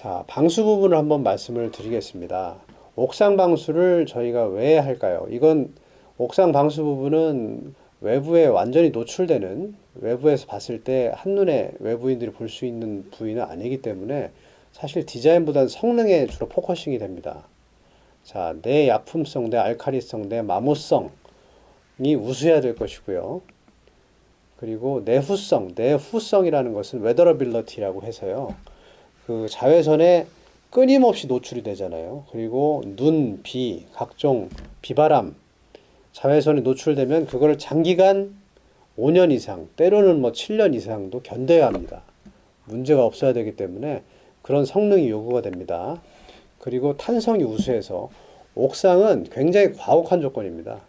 자, 방수 부분을 한번 말씀을 드리겠습니다. 옥상 방수를 저희가 왜 할까요? 이건 옥상 방수 부분은 외부에 완전히 노출되는, 외부에서 봤을 때 한눈에 외부인들이 볼 수 있는 부위는 아니기 때문에 사실 디자인보다는 성능에 주로 포커싱이 됩니다. 자, 내 약품성, 내 알칼리성, 내 마모성이 우수해야 될 것이고요. 그리고 내후성, 내후성이라는 것은 웨더러빌러티라고 해서요. 그 자외선에 끊임없이 노출이 되잖아요. 그리고 눈, 비, 각종 비바람, 자외선에 노출되면 그걸 장기간 5년 이상, 때로는 뭐 7년 이상도 견뎌야 합니다. 문제가 없어야 되기 때문에 그런 성능이 요구가 됩니다. 그리고 탄성이 우수해서 옥상은 굉장히 과혹한 조건입니다.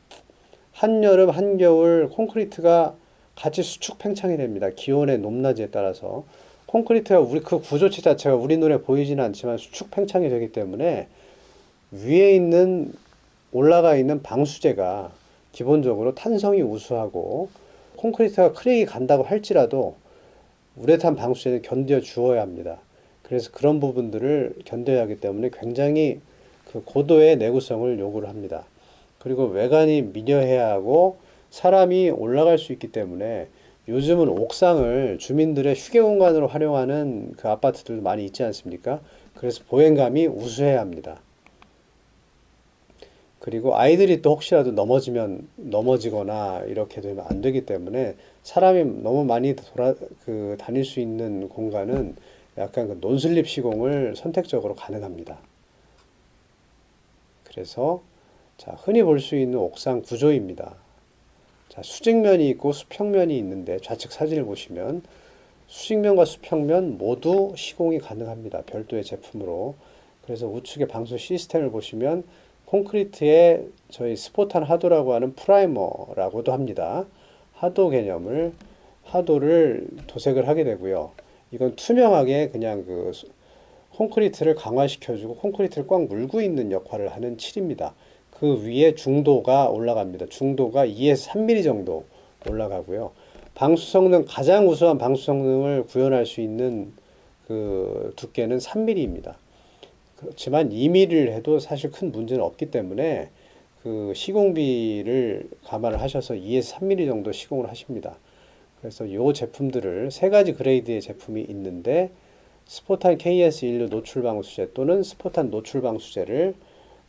한여름, 한겨울 콘크리트가 같이 수축 팽창이 됩니다. 기온의 높낮이에 따라서. 콘크리트가 그 구조체 자체가 우리 눈에 보이지는 않지만 수축 팽창이 되기 때문에 위에 있는 올라가 있는 방수제가 기본적으로 탄성이 우수하고 콘크리트가 크랙이 간다고 할지라도 우레탄 방수제는 견뎌 주어야 합니다. 그래서 그런 부분들을 견뎌야 하기 때문에 굉장히 그 고도의 내구성을 요구를 합니다. 그리고 외관이 미려해야 하고 사람이 올라갈 수 있기 때문에 요즘은 옥상을 주민들의 휴게 공간으로 활용하는 그 아파트들도 많이 있지 않습니까? 그래서 보행감이 우수해야 합니다. 그리고 아이들이 또 혹시라도 넘어지거나 이렇게 되면 안 되기 때문에 사람이 너무 많이 다닐 수 있는 공간은 약간 그 논슬립 시공을 선택적으로 가능합니다. 그래서 자, 흔히 볼 수 있는 옥상 구조입니다. 자, 수직면이 있고 수평면이 있는데 좌측 사진을 보시면 수직면과 수평면 모두 시공이 가능합니다. 별도의 제품으로. 그래서 우측의 방수 시스템을 보시면 콘크리트에 저희 스포탄 하도라고 하는 프라이머라고도 합니다. 하도를 도색을 하게 되고요. 이건 투명하게 그냥 그 콘크리트를 강화시켜주고 콘크리트를 꽉 물고 있는 역할을 하는 칠입니다. 그 위에 중도가 올라갑니다. 중도가 2에서 3mm 정도 올라가고요. 방수 성능, 가장 우수한 방수 성능을 구현할 수 있는 그 두께는 3mm입니다. 그렇지만 2mm를 해도 사실 큰 문제는 없기 때문에 그 시공비를 감안을 하셔서 2에서 3mm 정도 시공을 하십니다. 그래서 이 제품들을 세 가지 그레이드의 제품이 있는데 스포탄 KS16 노출 방수제 또는 스포탄 노출 방수제를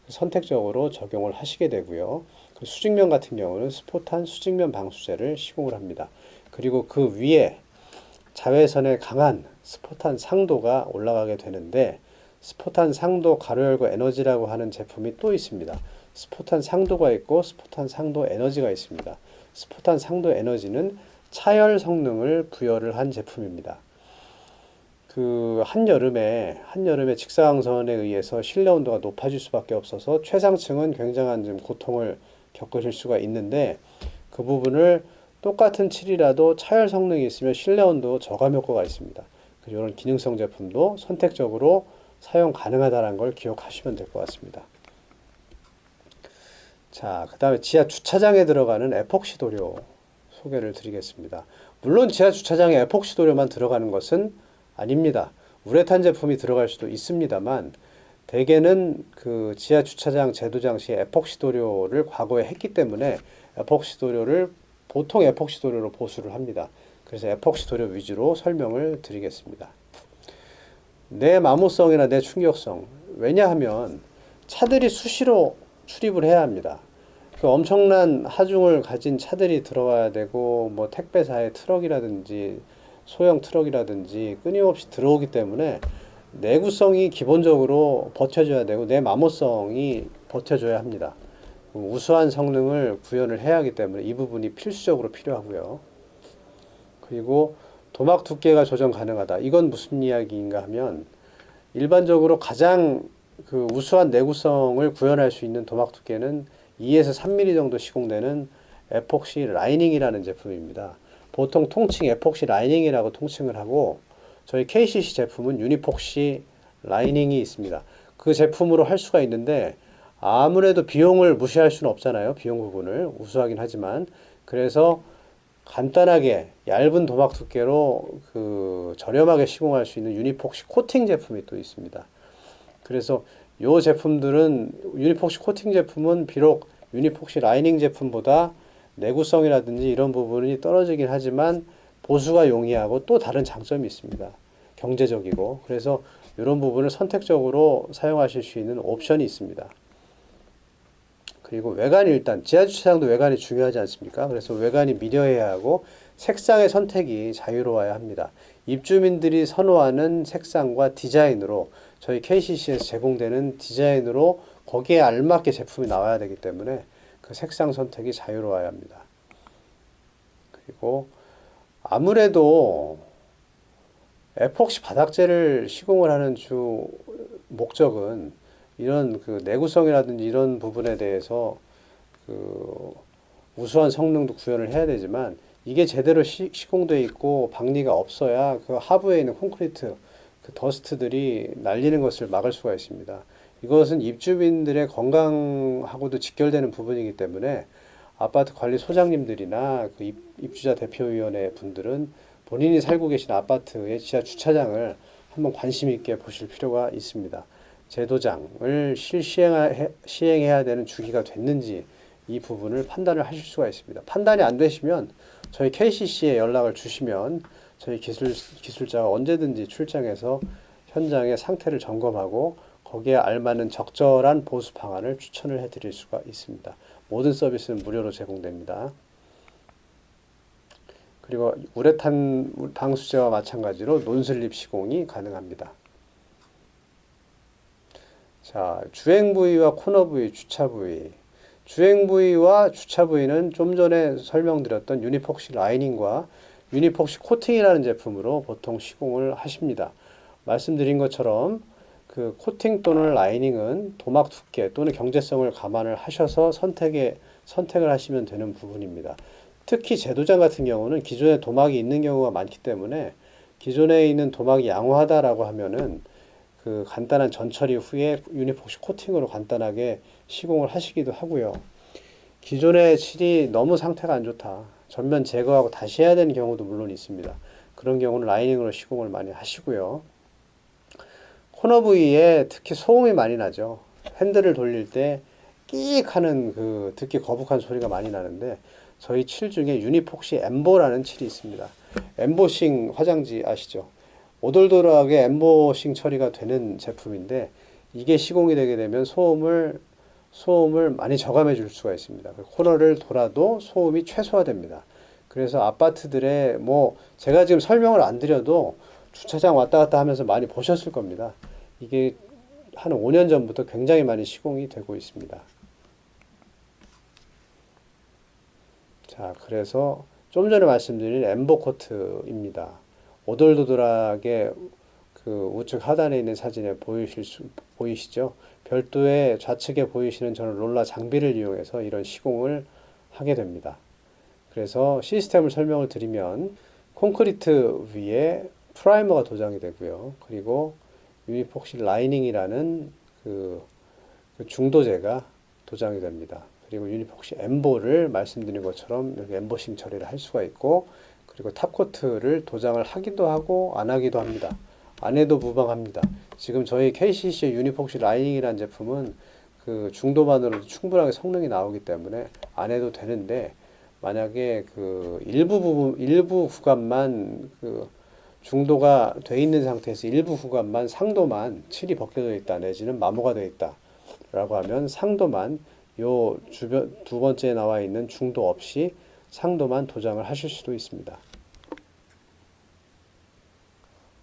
선택적으로 적용을 하시게 되고요. 그 수직면 같은 경우는 스포탄 수직면 방수제를 시공을 합니다. 그리고 그 위에 자외선에 강한 스포탄 상도가 올라가게 되는데 스포탄 상도 가로 열고 에너지라고 하는 제품이 또 있습니다. 스포탄 상도가 있고 스포탄 상도 에너지가 있습니다. 스포탄 상도 에너지는 차열 성능을 부여를 한 제품입니다. 그 한여름에 직사광선에 의해서 실내 온도가 높아질 수밖에 없어서 최상층은 굉장한 좀 고통을 겪으실 수가 있는데 그 부분을 똑같은 칠이라도 차열 성능이 있으면 실내 온도 저감 효과가 있습니다. 그리고 이런 기능성 제품도 선택적으로 사용 가능하다는 걸 기억하시면 될 것 같습니다. 자, 그 다음에 지하 주차장에 들어가는 에폭시 도료 소개를 드리겠습니다. 물론 지하 주차장에 에폭시 도료만 들어가는 것은 아닙니다. 우레탄 제품이 들어갈 수도 있습니다만 대개는 그 지하 주차장 제도장 시에 에폭시 도료를 과거에 했기 때문에 보통 에폭시 도료로 보수를 합니다. 그래서 에폭시 도료 위주로 설명을 드리겠습니다. 내 마모성이나 내 충격성. 왜냐하면 차들이 수시로 출입을 해야 합니다. 그 엄청난 하중을 가진 차들이 들어와야 되고 뭐 택배사의 트럭이라든지 소형 트럭이라든지 끊임없이 들어오기 때문에 내구성이 기본적으로 버텨줘야 되고 내 마모성이 버텨줘야 합니다. 우수한 성능을 구현을 해야 하기 때문에 이 부분이 필수적으로 필요하고요. 그리고 도막 두께가 조정 가능하다. 이건 무슨 이야기인가 하면 일반적으로 가장 그 우수한 내구성을 구현할 수 있는 도막 두께는 2에서 3mm 정도 시공되는 에폭시 라이닝이라는 제품입니다. 보통 통칭 에폭시 라이닝이라고 통칭을 하고 저희 KCC 제품은 유니폭시 라이닝이 있습니다. 그 제품으로 할 수가 있는데 아무래도 비용을 무시할 수는 없잖아요. 비용 부분을 우수하긴 하지만 그래서 간단하게 얇은 도막 두께로 저렴하게 시공할 수 있는 유니폭시 코팅 제품이 또 있습니다. 그래서 이 제품들은 유니폭시 코팅 제품은 비록 유니폭시 라이닝 제품보다 내구성이라든지 이런 부분이 떨어지긴 하지만 보수가 용이하고 또 다른 장점이 있습니다. 경제적이고. 그래서 이런 부분을 선택적으로 사용하실 수 있는 옵션이 있습니다. 그리고 외관이 일단 지하주차장도 외관이 중요하지 않습니까? 그래서 외관이 미려해야 하고 색상의 선택이 자유로워야 합니다. 입주민들이 선호하는 색상과 디자인으로 저희 KCC에서 제공되는 디자인으로 거기에 알맞게 제품이 나와야 되기 때문에 그 색상 선택이 자유로워야 합니다. 그리고 아무래도 에폭시 바닥재를 시공을 하는 주 목적은 이런 내구성이라든지 이런 부분에 대해서 그 우수한 성능도 구현을 해야 되지만 이게 제대로 시공되어 있고 박리가 없어야 그 하부에 있는 콘크리트 더스트들이 날리는 것을 막을 수가 있습니다. 이것은 입주민들의 건강하고도 직결되는 부분이기 때문에 아파트 관리 소장님들이나 입주자 대표위원회 분들은 본인이 살고 계신 아파트의 지하 주차장을 한번 관심 있게 보실 필요가 있습니다. 제도장을 시행해야 되는 주기가 됐는지 이 부분을 판단을 하실 수가 있습니다. 판단이 안 되시면 저희 KCC에 연락을 주시면 저희 기술자가 언제든지 출장해서 현장의 상태를 점검하고 거기에 알맞는 적절한 보수 방안을 추천을 해드릴 수가 있습니다. 모든 서비스는 무료로 제공됩니다. 그리고 우레탄 방수제와 마찬가지로 논슬립 시공이 가능합니다. 자, 주행 부위와 코너 부위, 주차 부위. 주행 부위와 주차 부위는 좀 전에 설명드렸던 유니폭시 라이닝과 유니폭시 코팅이라는 제품으로 보통 시공을 하십니다. 말씀드린 것처럼 그 코팅 또는 라이닝은 도막 두께 또는 경제성을 감안을 하셔서 선택을 하시면 되는 부분입니다. 특히 제도장 같은 경우는 기존에 도막이 있는 경우가 많기 때문에 기존에 있는 도막이 양호하다라고 하면은 그 간단한 전처리 후에 유니폭시 코팅으로 간단하게 시공을 하시기도 하고요. 기존의 칠이 너무 상태가 안 좋다. 전면 제거하고 다시 해야 되는 경우도 물론 있습니다. 그런 경우는 라이닝으로 시공을 많이 하시고요. 코너 부위에 특히 소음이 많이 나죠. 핸들을 돌릴 때 끼익 하는 듣기 거북한 소리가 많이 나는데 저희 칠 중에 유니폭시 엠보라는 칠이 있습니다. 엠보싱 화장지 아시죠? 오돌돌하게 엠보싱 처리가 되는 제품인데 이게 시공이 되게 되면 소음을 많이 저감해 줄 수가 있습니다. 코너를 돌아도 소음이 최소화됩니다. 그래서 아파트들의 제가 지금 설명을 안 드려도 주차장 왔다 갔다 하면서 많이 보셨을 겁니다. 이게 한 5년 전부터 굉장히 많이 시공이 되고 있습니다. 자, 그래서 좀 전에 말씀드린 엠보 코트입니다. 오돌도돌하게 우측 하단에 있는 사진에 보이시죠? 별도의 좌측에 보이시는 저는 롤러 장비를 이용해서 이런 시공을 하게 됩니다. 그래서 시스템을 설명을 드리면 콘크리트 위에 프라이머가 도장이 되고요. 그리고 유니폭시 라이닝이라는 중도제가 도장이 됩니다. 그리고 유니폭시 엠보를 말씀드린 것처럼 여기 엠보싱 처리를 할 수가 있고 그리고 탑코트를 도장을 하기도 하고 안 하기도 합니다. 안 해도 무방합니다. 지금 저희 KCC의 유니폭시 라이닝이라는 제품은 중도만으로도 충분하게 성능이 나오기 때문에 안 해도 되는데 만약에 일부 구간만 중도가 돼 있는 상태에서 일부 구간만 상도만 칠이 벗겨져 있다 내지는 마모가 되어 있다 라고 하면 상도만 요 주변 두 번째에 나와 있는 중도 없이 상도만 도장을 하실 수도 있습니다.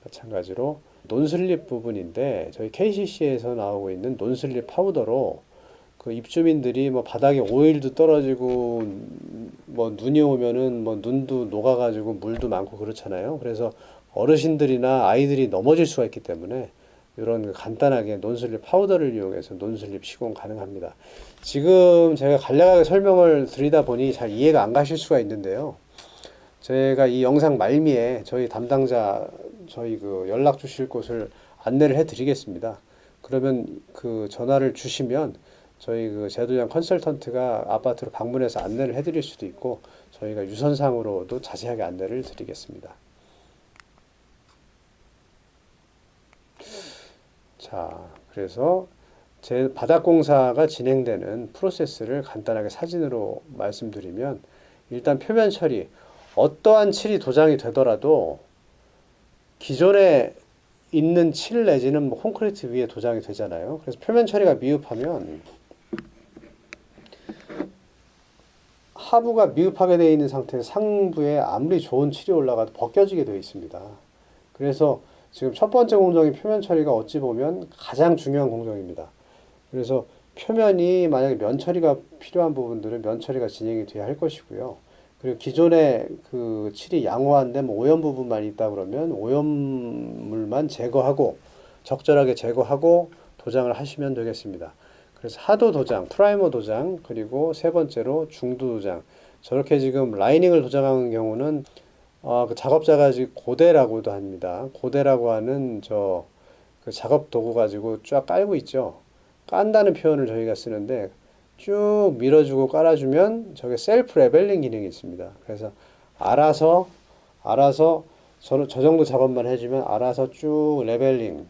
마찬가지로 논슬립 부분인데 저희 KCC에서 나오고 있는 논슬립 파우더로 입주민들이 바닥에 오일도 떨어지고 눈이 오면은 눈도 녹아가지고 물도 많고 그렇잖아요. 그래서 어르신들이나 아이들이 넘어질 수가 있기 때문에 이런 간단하게 논슬립 파우더를 이용해서 논슬립 시공 가능합니다. 지금 제가 간략하게 설명을 드리다 보니 잘 이해가 안 가실 수가 있는데요. 제가 이 영상 말미에 저희 담당자 저희 연락 주실 곳을 안내를 해 드리겠습니다. 그러면 전화를 주시면 저희 그 제도장 컨설턴트가 아파트로 방문해서 안내를 해드릴 수도 있고 저희가 유선상으로도 자세하게 안내를 드리겠습니다. 자, 그래서 제 바닥공사가 진행되는 프로세스를 간단하게 사진으로 말씀드리면 일단 표면 처리, 어떠한 칠이 도장이 되더라도 기존에 있는 칠 내지는 뭐 콘크리트 위에 도장이 되잖아요. 그래서 표면 처리가 미흡하면 하부가 미흡하게 되어 있는 상태에서 상부에 아무리 좋은 칠이 올라가도 벗겨지게 되어 있습니다. 그래서 지금 첫 번째 공정인 표면 처리가 어찌 보면 가장 중요한 공정입니다. 그래서 표면이 만약에 면 처리가 필요한 부분들은 면 처리가 진행이 돼야 할 것이고요. 그리고 기존에 그 칠이 양호한데 뭐 오염 부분만 있다 그러면 오염물만 제거하고 적절하게 제거하고 도장을 하시면 되겠습니다. 그래서 하도 도장, 프라이머 도장, 그리고 세 번째로 중도 도장. 저렇게 지금 라이닝을 도장하는 경우는 그 작업자가 지금 고대라고도 합니다. 고대라고 하는 그 작업 도구 가지고 쫙 깔고 있죠. 깐다는 표현을 저희가 쓰는데 쭉 밀어주고 깔아주면 저게 셀프 레벨링 기능이 있습니다. 그래서 알아서 저 정도 작업만 해주면 알아서 쭉 레벨링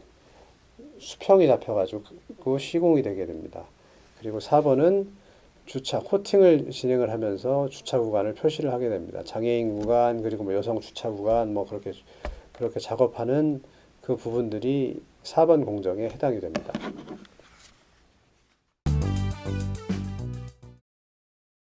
수평이 잡혀가지고 시공이 되게 됩니다. 그리고 4번은 주차 코팅을 진행을 하면서 주차 구간을 표시를 하게 됩니다. 장애인 구간 그리고 뭐 여성 주차 구간 뭐 그렇게 작업하는 그 부분들이 4번 공정에 해당이 됩니다.